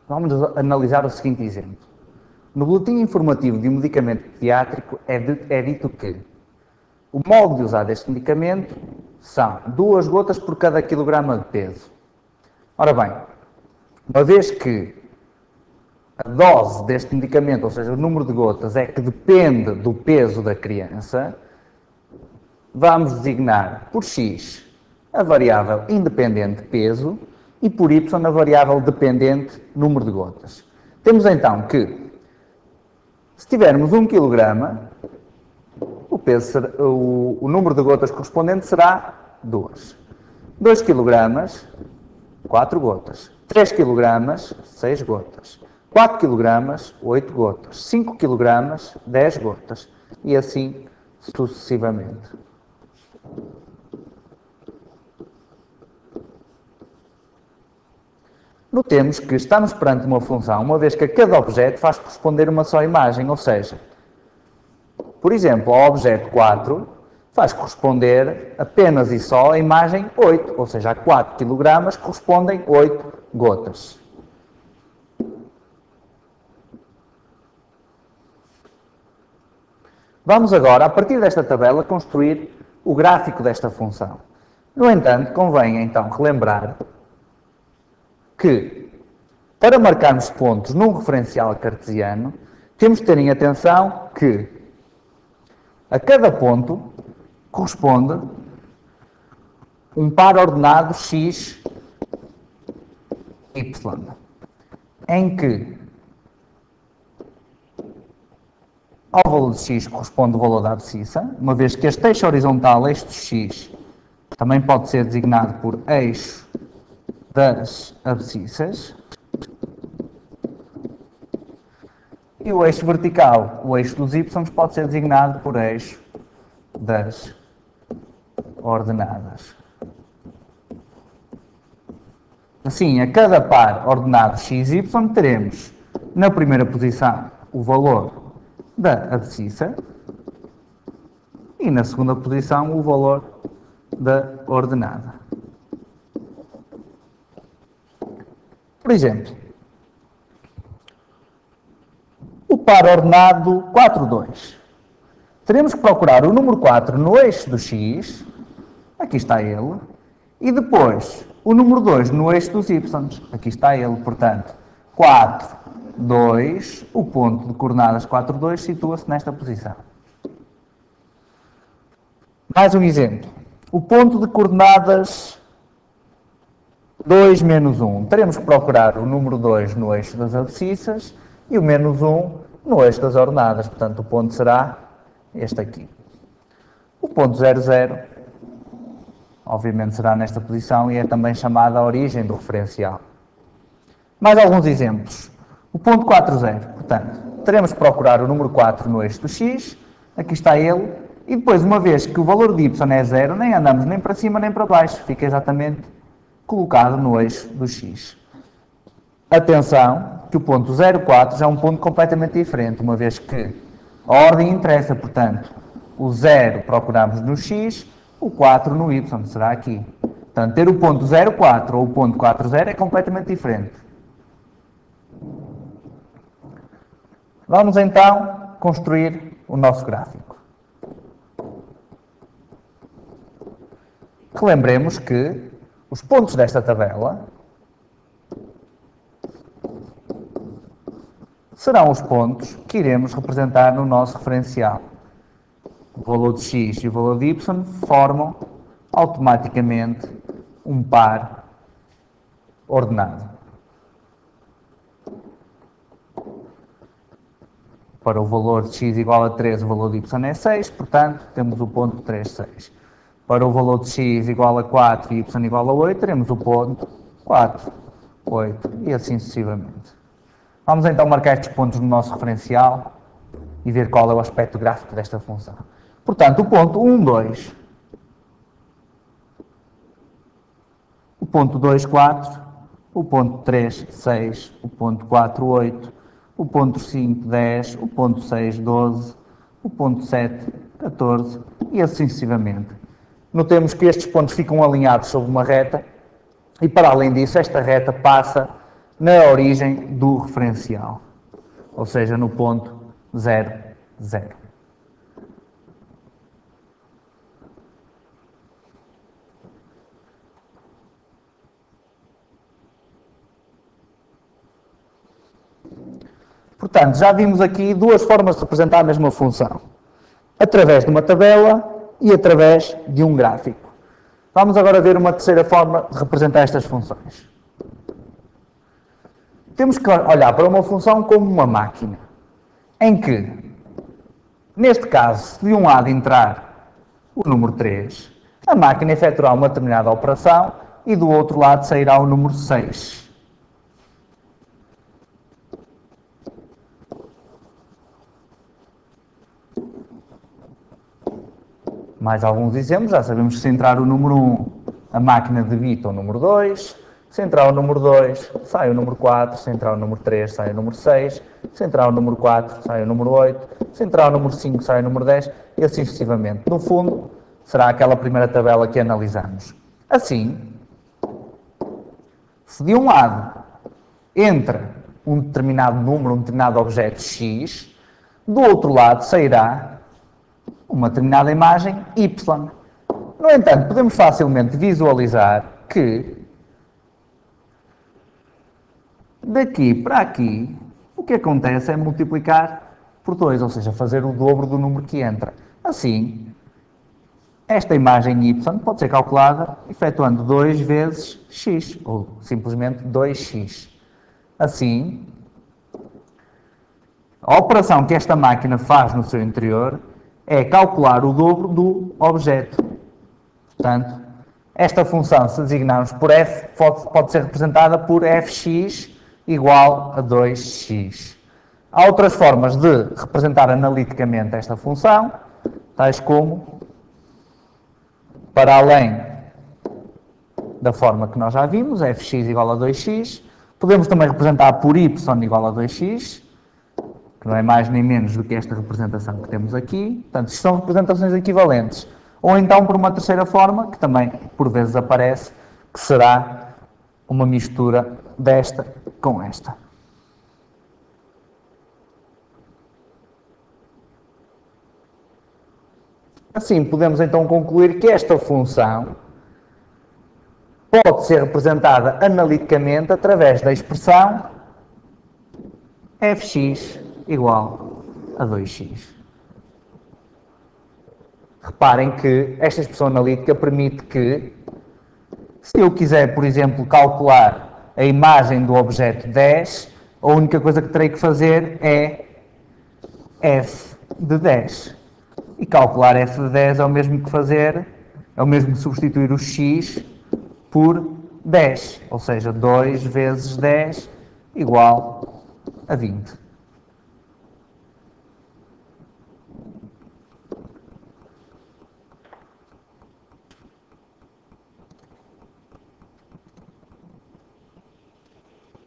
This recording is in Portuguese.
Vamos analisar o seguinte exemplo. No boletim informativo de um medicamento pediátrico é dito que o modo de usar este medicamento são 2 gotas por cada quilograma de peso. Ora bem, uma vez que a dose deste medicamento, ou seja, o número de gotas, é que depende do peso da criança, vamos designar por x a variável independente peso e por y a variável dependente número de gotas. Temos então que, se tivermos 1 kg, o número de gotas correspondente será 2. 2 kg, 4 gotas. 3 kg, 6 gotas. 4 kg, 8 gotas. 5 kg, 10 gotas. E assim sucessivamente. Notemos que estamos perante uma função, uma vez que a cada objeto faz corresponder uma só imagem, ou seja, por exemplo, ao objeto 4 faz corresponder apenas e só a imagem 8, ou seja, a 4 kg correspondem 8 gotas. Vamos agora, a partir desta tabela, construir o gráfico desta função. No entanto, convém então relembrar que, para marcarmos pontos num referencial cartesiano, temos de ter em atenção que a cada ponto corresponde um par ordenado x, y, em que ao valor de x corresponde o valor da abscissa, uma vez que este eixo horizontal, eixo de x, também pode ser designado por eixo das abscissas. E o eixo vertical, o eixo dos y, pode ser designado por eixo das ordenadas. Assim, a cada par ordenado x, y, teremos na primeira posição o valor da abscissa e na segunda posição o valor da ordenada. Por exemplo, o par ordenado 4, 2. Teremos que procurar o número 4 no eixo do x, aqui está ele, e depois o número 2 no eixo dos y, aqui está ele, portanto, 4, 2, o ponto de coordenadas 4, 2 situa-se nesta posição. Mais um exemplo. O ponto de coordenadas 2, menos 1. Teremos que procurar o número 2 no eixo das abscissas e o menos 1 no eixo das ordenadas. Portanto, o ponto será este aqui. O ponto 0, 0, obviamente, será nesta posição e é também chamada a origem do referencial. Mais alguns exemplos. O ponto 4, 0. Portanto, teremos que procurar o número 4 no eixo do x, aqui está ele, e depois, uma vez que o valor de y é 0, nem andamos nem para cima nem para baixo, fica exatamente colocado no eixo do x. Atenção, que o ponto 0, 4 já é um ponto completamente diferente, uma vez que a ordem interessa, portanto, o 0 procuramos no x, o 4 no y, será aqui. Portanto, ter o ponto 0, 4 ou o ponto 4, 0 é completamente diferente. Vamos então construir o nosso gráfico. Relembremos que os pontos desta tabela serão os pontos que iremos representar no nosso referencial. O valor de x e o valor de y formam automaticamente um par ordenado. Para o valor de x igual a 3, o valor de y é 6, portanto, temos o ponto 3, 6. Para o valor de x igual a 4 e y igual a 8, teremos o ponto 4, 8 e assim sucessivamente. Vamos então marcar estes pontos no nosso referencial e ver qual é o aspecto gráfico desta função. Portanto, o ponto 1, 2. O ponto 2, 4. O ponto 3, 6. O ponto 4, 8. O ponto 5, 10, o ponto 6, 12, o ponto 7, 14 e assim sucessivamente. Notemos que estes pontos ficam alinhados sobre uma reta e, para além disso, esta reta passa na origem do referencial, ou seja, no ponto 0, 0. Portanto, já vimos aqui duas formas de representar a mesma função. Através de uma tabela e através de um gráfico. Vamos agora ver uma terceira forma de representar estas funções. Temos que olhar para uma função como uma máquina, em que, neste caso, se de um lado entrar o número 3, a máquina efetuará uma determinada operação e do outro lado sairá o número 6. Mais alguns exemplos, já sabemos que se entrar o número 1, a máquina debita o número 2, se entrar o número 2, sai o número 4, se entrar o número 3, sai o número 6, se entrar o número 4, sai o número 8, se entrar o número 5, sai o número 10, e assim sucessivamente. No fundo, será aquela primeira tabela que analisamos. Assim, se de um lado entra um determinado número, um determinado objeto X, do outro lado sairá uma determinada imagem Y. No entanto, podemos facilmente visualizar que daqui para aqui o que acontece é multiplicar por 2, ou seja, fazer o dobro do número que entra. Assim, esta imagem Y pode ser calculada efetuando 2 vezes x, ou simplesmente 2x. Assim, a operação que esta máquina faz no seu interior é calcular o dobro do objeto. Portanto, esta função, se designarmos por f, pode ser representada por fx igual a 2x. Há outras formas de representar analiticamente esta função, tais como, para além da forma que nós já vimos, fx igual a 2x, podemos também representar por y igual a 2x, que não é mais nem menos do que esta representação que temos aqui. Portanto, isto são representações equivalentes. Ou então por uma terceira forma, que também por vezes aparece, que será uma mistura desta com esta. Assim, podemos então concluir que esta função pode ser representada analiticamente através da expressão fx igual a 2x. Reparem que esta expressão analítica permite que, se eu quiser, por exemplo, calcular a imagem do objeto 10, a única coisa que terei que fazer é f de 10. E calcular f de 10 é o mesmo que fazer, é o mesmo que substituir o x por 10, ou seja, 2 vezes 10 igual a 20.